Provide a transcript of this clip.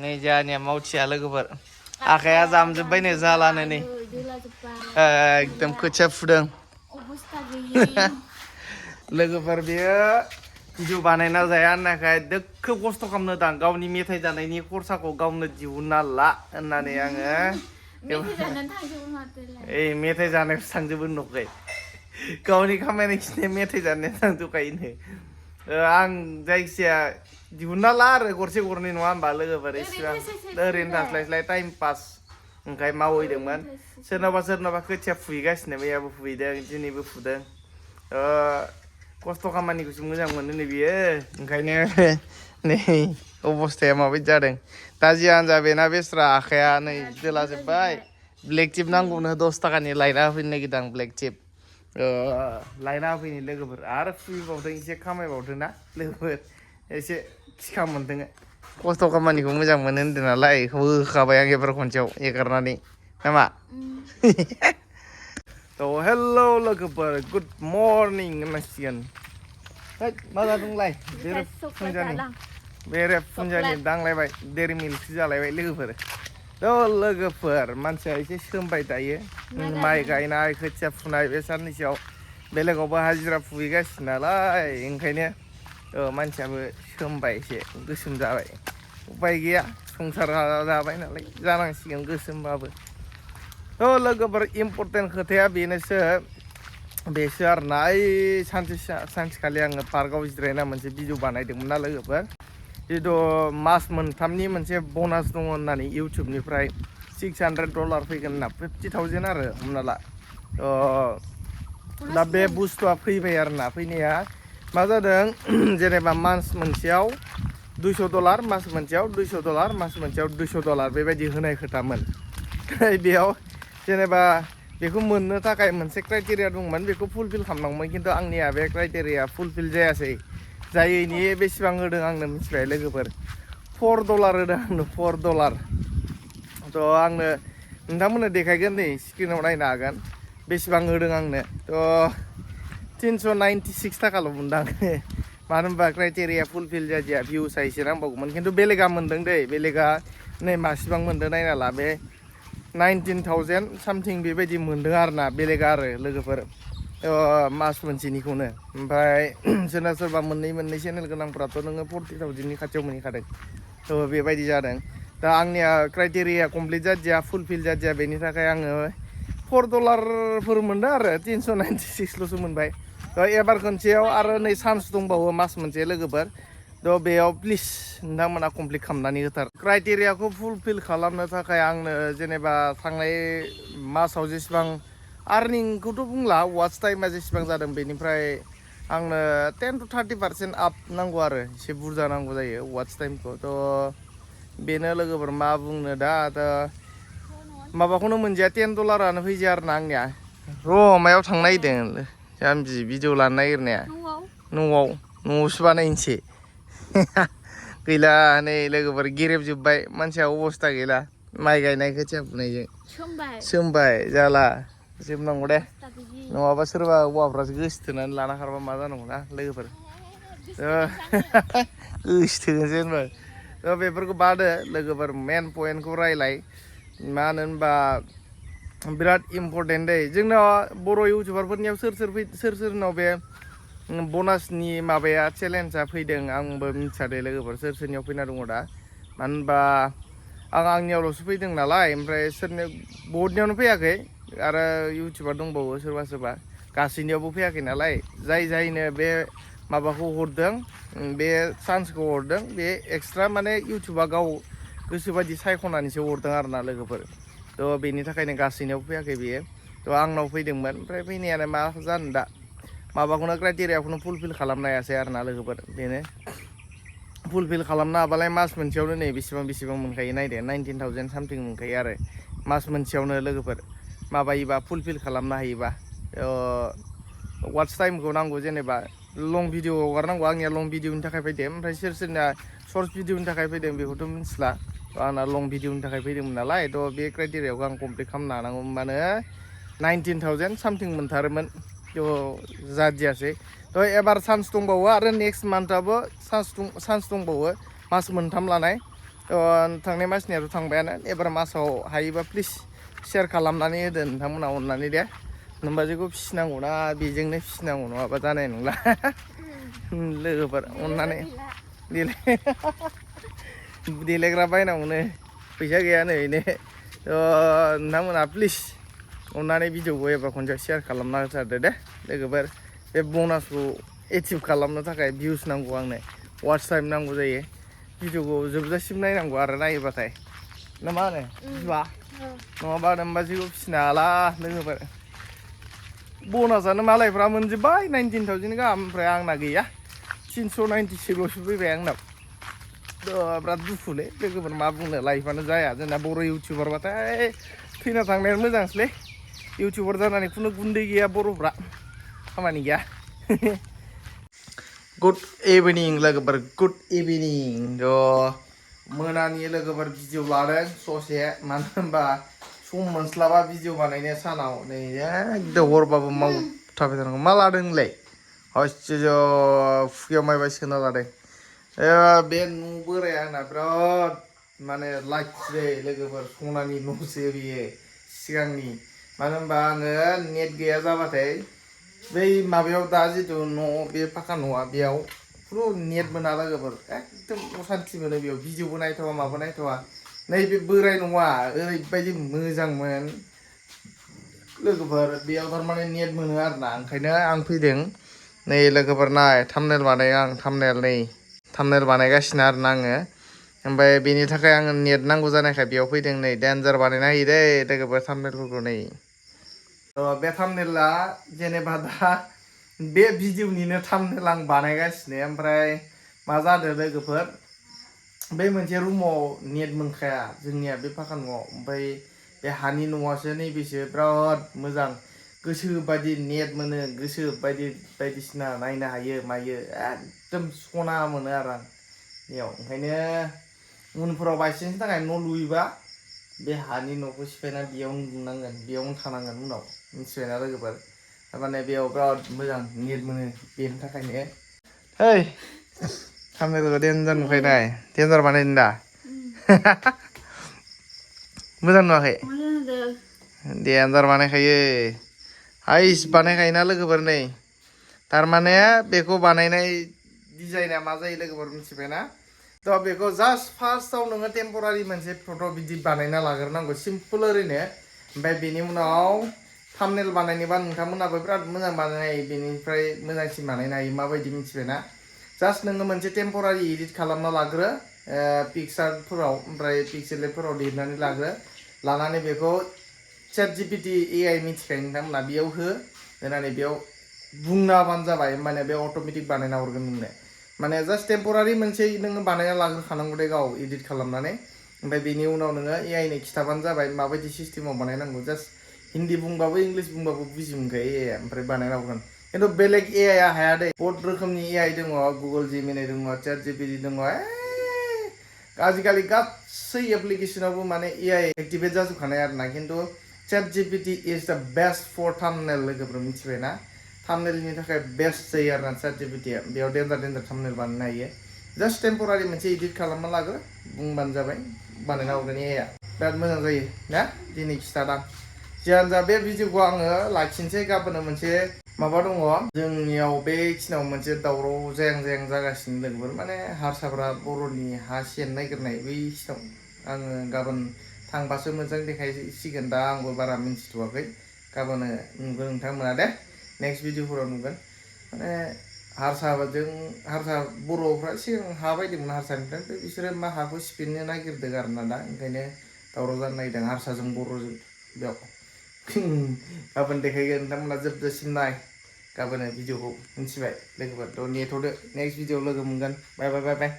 नै जोंहानिया मावथिया लोगोफोर आखाइया जामजोब्बायनो जालानो नै एकदम खोथिया फुदों लोगोफोर बेयो भिडिअ बानायना जाया होननायखाय दोखो खस्थ' खालामनो दां गावनि मेथाइ जानायनि खरसाखौ गावनो दिहुनना ला होननानै आङो मेथाइ जानायावसो थांजोबो न'खाय गावनि खामायनाय खिनिया मेथाइ जानाया थांजोबखायोनो आं जायखिजाया दिहुनना ला आरो गरसे गरनै नङा होमबा लोगोफोर इसिबां ओरैनो थास्लायस्लाय टाइम पास ओंखाय मावहैदोंमोन सोरनाबा खोथिया फुहैगासिनो मैयाबो फुहैदों दिनैबो फुदों खस्थ' खामानिखौसो मोजां मोनो नै बियो ओंखायनो नै अबस्थाया माबायदि जादों दा जियानो जा बेना बेस्रा आखाइया नै दोलाजोब्बाय ब्लेक टिप नांगौनो 10 थाखानि लायना होफैनो नागिरदों आं ब्लेक टिप लायना होफैनो लोगोफोर आरो फुहैबावदों एसे खामायबावदों ना लोगोफोर एसे थिखा मोनदों खस्थ' खामानिखौ मोजां मोनो होन्दों नालाय होखाबाय आं एबार खनसेयाव एगारनानै नामा थ' हेल' लोगोफोर गुड मर्निं होननांसिगोन मा जादोंलाय बेरे फुंजानि दांलायबाय डेरि मिल्कसो जालायबाय लोगोफोर थ' लोगोफोर मानसिया एसे सोमबाय दायो माइ गायनाय खोथिया फुनाय बे साननैसोआव बेलेगावबो हाजिरा फुहैगासिनो नालाय ओंखायनो मानसियाबो सोमबाय एसे गोसोम जाबाय उपाय गैया संसार जाबाय नालाय जानांसिगोन गोसोमबाबो थ' लोगोफोर इम्पर्टेन्ट खोथाया बेसो आरोना सानसेखालि आङो पार्कआव जिरायना मोनसे भिडिअ बानायदोंमोन ना लोगोफोर जिथु मास मोनथामनि मोनसे ब'नास दङ होननानै इउटुबनिफ्राय $600 फैगोन होनना 50,000 आरो हमना ला दा बे बुस्थुआ फैबाय आरोना फैनाया मा जादों जेनेबा मास मोनसेयाव $200 मास मोनसेयाव $200 मास मोनसेयाव $200 बेबायदि होनाय खोथामोन बेयाव जेनेबा बेखौ मोननो थाखाय मोनसे क्राइटेरिया दंमोन बेखौ फुलफिल खालामनांगौमोन खिन्थु आंनिया बे क्राइटेरिया फुलफिल जायासै जायैनि बेसेबां होदों आंनो मिथिबाय लोगोफोर $4 होदों आंनो $4 थ' आंनो नोंथांमोननो देखायगोन नै स्क्रिनाव नायनो हागोन बेसेबां होदों आंनो थ' 396 थाखाल' मोनदां मानो होनबा क्राइटेरिया फुलफिल जादिया भिउसा एसे नांबावगौमोन खिन्थु बेलेगा मोनदों दै बेलेगा नै मासिबां मोनदों नायना ला बे 19,000 सामथिं बेबायदि मोनदों आरोना बेलेगा आरो लोगोफोर मास मोनसेनिखौनो ओमफ्राय सोरबा मोननै चेनेल गोनांफोराथ' नोङो 40,000नि खाथियाव मोनहैखादों थ' बेबायदि जादों दा आंनिया क्राइटेरिया कमप्लिट जादिया फुलफिल जादिया बेनि थाखाय आङो $4 मोनदों आरो 396ल'सो मोनबाय थ' एबार खनसेयाव आरो नै चान्स दंबावो मास मोनसे लोगोफोर थ' बेयाव प्लिज नोंथांमोना कमप्लिट खालामनानै होथार क्राइटेरियाखौ फुलफिल खालामनो थाखाय आंनो जेनेबा थांनाय मासाव जेसेबां आर्निंखौथ' बुंला वाच टाइमा जेसेबां जादों बेनिफ्राय आंनो 10 to 30% आप नांगौ आरो एसे बुरजा नांगौ जायो वाच टाइमखौ थ' बेनो लोगोफोर मा बुंनो दा माबाखौनो मोनजाया $10 फैजाया आरोना आंनिया मायाव थांनो नागिरदों जाम्बि भिडिअ लानो नागिरनाया न'आवसो बानायनोसै गैला नै लोगोफोर गेरेबजोब्बाय मानसिया अबस्था गैला माइ गायनाय खोथिया फुनायजों सोमबाय जाला जोबनांगौ दे नङाबा सोरबा हौवाफ्रासो गोसोथोनानै लाना खारबा मा जानांगौ ना लोगोफोर गोसोथोनोसै होनबा थ' बेफोरखौ बादो लोगोफोर मेन पइन्टखौ रायलाय मानो होनबा बिराद इम्पर्टेन्ट दै जोंनाव बर' इउटुबारफोरनियाव सोरनाव बे ब'नासनि माबाया चेलेन्जआ फैदों आंबो मिथियादे लोगोफोर सोरनियाव फैना दङ दा मानो होनबा आंनियावल'सो फैदों नालाय ओमफ्राय बहुतनियावनो फैयाखै आरो इउटुबार दंबावो सोरबा गासैनियावबो फैयाखै नालाय जायनो बे माबाखौ हरदों बे चान्सखौ हरदों बे एक्सट्रा माने इउटुबा गाव गोसोबायदि सायख'नानैसो हरदों आरोना लोगोफोर थ' बेनि थाखायनो गासैनियावबो फैयाखै बेयो थ' आंनाव फैदोंमोन ओमफ्राय फैनायानो मा जानो दा माबाखौनो क्राइटेरियाखौनो फुलफिल खालामनो हायासै आरोना लोगोफोर बेनो फुलफिल खालामनो हाबालाय मास मोनसेयावनो नै बेसेबां मोनखायो नायदो 19,000 सामथिं मोनखायो आरो मास मोनसेयावनो लोगोफोर माबायोबा फुलफिल खालामनो हायोबा वाच टाइमखौ नांगौ जेनेबा लं भिडिअ हगारनांगौ आंनिया लं भिडिअनि थाखाय फैदों ओमफ्राय सोरना सर्ट भिडिअनि थाखाय फैदों बेखौथ' मिथिला आंना लं भिडिअनि थाखाय फैदोंमोन नालाय थ' बे क्राइटेरियाखौ आं कमप्लिट खालामनो हानांगौ होनबानो 19,000 सामथिं मोनथारोमोन थ' जादियासै थ' एबार चान्स दंबावो आरो नेक्स्ट मान्थआबो चान्स दंबावो मास मोनथाम लानाय थांनाय मासनियाथ' थांबायानो एबार मासाव हायोबा प्लिज शेयार खालामनानै होदो नोंथांमोना अननानै दे नोमबाजैखौ फिसिनांगौना बेजोंनो फिसिनांगौ नङाबा जानाय नंला लोगोफोर अननानै देलायग्रा बायनांगौनो फैसा गैया नै ने नोंथांमोना प्लिज अननानै भिडिअखौ एबार खनसे शेयार खालामना होथारदो दे लोगोफोर बे बनासखौ एचिभ खालामनो थाखाय भिउस नांगौ आंनो वाच टाइम नांगौ जायो भिडिअखौ जोबजासिम नायनांगौ आरो नायोबाथाय ना मा होनो बिबा नङाबा नोमबाजैखौ फिसिनो हाला लोगोफोर बनासआनो मालायफ्रा मोनजोब्बाय 19,000 गाहाम ओमफ्राय आंना गैया 396ल'सो फैबाय आंनाव बिराद दुखुलै लोगोफोर मा बुंनो लाइफआनो जाया जोंना बर' इउटिउबारबाथाय थैना थांनायानो मोजांसोलै इउटिउबार जानानै खुनु गुन्दै गैया बर'फ्रा खामानि गैया गुड इभिनिं लोगोफोर गुड इभिनिं मोनानि लोगोफोर भिडिअ लादों ससे मानो होनबा सम मोनस्लाबा भिडिअ बानायनो सानाव नै एकदम हरबाबो मावथाबाय थानांगौ मा लादों नोंलाय हस्टिज' फुख्रियाव माइबा सोना लादों बे न' बोराया आंना बिराद माने लाखि लोगोफोर सनानि न'सो बियो सिगांनि मानो होनबा आङो नेट गैया जाबाथाय बै माबायाव दा जिथु न' बे फाखा न'आ बेयाव खुनु नेट मोना लोगोफोर एकदम असान्थि मोनो बेयाव भिडिअबो नायथावा माबो नायथावा नैबे बोराय न'आ ओरैबायदि मोजांमोन लोगोफोर बेयाव थारमाने नेट मोनो आरोना ओंखायनो आं फैदों नै लोगोफोर नाय थाम्बनेल बानायो आं थाम्बनेल बानायगासिनो आरोना आङो ओमफ्राय बेनि थाखाय आङो नेट नांगौ जानायखाय बेयाव फैदों नै डेन्जार बानायना होयो दै लोगोफोर थाम्बनेलफोरखौ नै बे थाम्बनेला जेनेबा दा बे भिडिअनिनो थाम्बनेल आं बानायगासिनो ओमफ्राय मा जादों लोगोफोर बे मोनसे रुमाव नेट मोनखाया जोंनिया बे फाखा न'आव ओमफ्राय बे हानि न'आसो नैबेसो बिराद मोजां गोसो बायदि नेट मोनो गोसो बायदिसिना नायनो हायो मायो एकदम सना मोनो आरो आं बेयाव ओंखायनो उनफोराव बायचान्सनि थाखाय न' लुयोबा बे हानि न'खौ सिफायना बेयावनो लुनांगोन बेयावनो थानांगोन उनाव मिथिबायना लोगोफोर थारमाने बेयाव बिराद मोजां नेट मोनो बेनि थाखायनो ओइ थाम्बनेलखौ डेन्जार नुखायो डेन्जार बानायदों दा मोजां नुवाखै डेन्जार बानायखायो हाइस बानायखायोना लोगोफोर नै थारमाने बेखौ बानायनाय डिजाइना मा जायो लोगोफोर मिथिबायना थ' बेखौ जास्ट फार्स्टआव नोङो टेम्परारि मोनसे फट' बिदि बानायना लाग्रोनांगौ सिम्पोल ओरैनो ओमफ्राय बेनि उनाव थाम्बनेल बानायनोबा नोंथांमोनाबो बिराद मोजां बानायनो हायो बेनिफ्राय मोजांसिन बानायनो हायो माबायदि मिथिबायना जास्ट नोङो मोनसे टेम्परारि एडिट खालामना लाग्रो पिक्सारफोराव ओमफ्राय पिक्सेल लेबफोराव लिरनानै लाग्रो लानानै बेखौ ChatGPT AI मिथिखायो नोंथांमोना बेयाव होनानै बेयाव बुंना होबानो जाबाय माने बे अट'मेटिक बानायना हरगोन नोंनो माने जास्ट टेम्परारि मोनसे नोङो बानायना लाग्रोखानांगौ दे गाव एडिट खालामनानै ओमफ्राय बेनि उनाव नोङो AI नो खिथाबानो जाबाय माबायदि सिस्टेमाव बानायनांगौ जास्ट हिन्दी बुंबाबो इंलिस बुंबाबो बुजि मोनखायो AI ओमफ्राय बानायना हरगोन खिन्थु बेलेग AI आ हाया दे बहुत रोखोमनि AI दङ गुगोल जेमिनाइ दङ ChatGPT दङ आजिखालि गासै एप्लिकेसनावबो माने AI एक्टिभेट जाजोबखानाय आरोना खिन्थु ChatGPT इज द बेस्ट फर थाम्बनेल लोगोफोर मिथिबायना थाम्बनेलनि थाखाय बेस्ट जायो आरोना ChatGPT आ बेयाव डेन्जार थाम्बनेल बानायनो हायो जास्ट टेम्परारि मोनसे एडिट खालामना लाग्रो बुंबानो जाबाय बानायना हरगोन AI आ बिराद मोजां जायो ना दिनै खिथादां जियानो जा बे भिडिअखौ आङो लाखिनोसै गाबोन मोनसे माबा दङ जोंनियाव बेखिनियाव मोनसे दावराव जायां जागासिनो लोगोफोर माने हारसाफ्रा बर'नि हा सेन नागिरनाय बैसिनाव आङो गाबोन थांबासो मोजां देखायसिगोन दा आंबो बारा मिन्थिथ'वाखै गाबोन नुगोन नोंथांमोना दे नेक्स्ट भिडिअफोराव नुगोन माने हारसा बर'फ्रा सिगां हा बायदोंमोन हारसानिफ्राय ओमफ्राय बिसोरो मा हाखौ सिफायनो नागिरदों आरोना दा ओंखायनो दावराव जानो नागिरदों हारसाजों बर'जों बेयाव गाबोन देखायगोन नोंथांमोना जोबजासिम नाय गाबोन भिडिअखौ मिथिबाय लोगोफोर थ' नेथ'दो नेक्स्ट भिडिअ लोगो मोनगोन बाय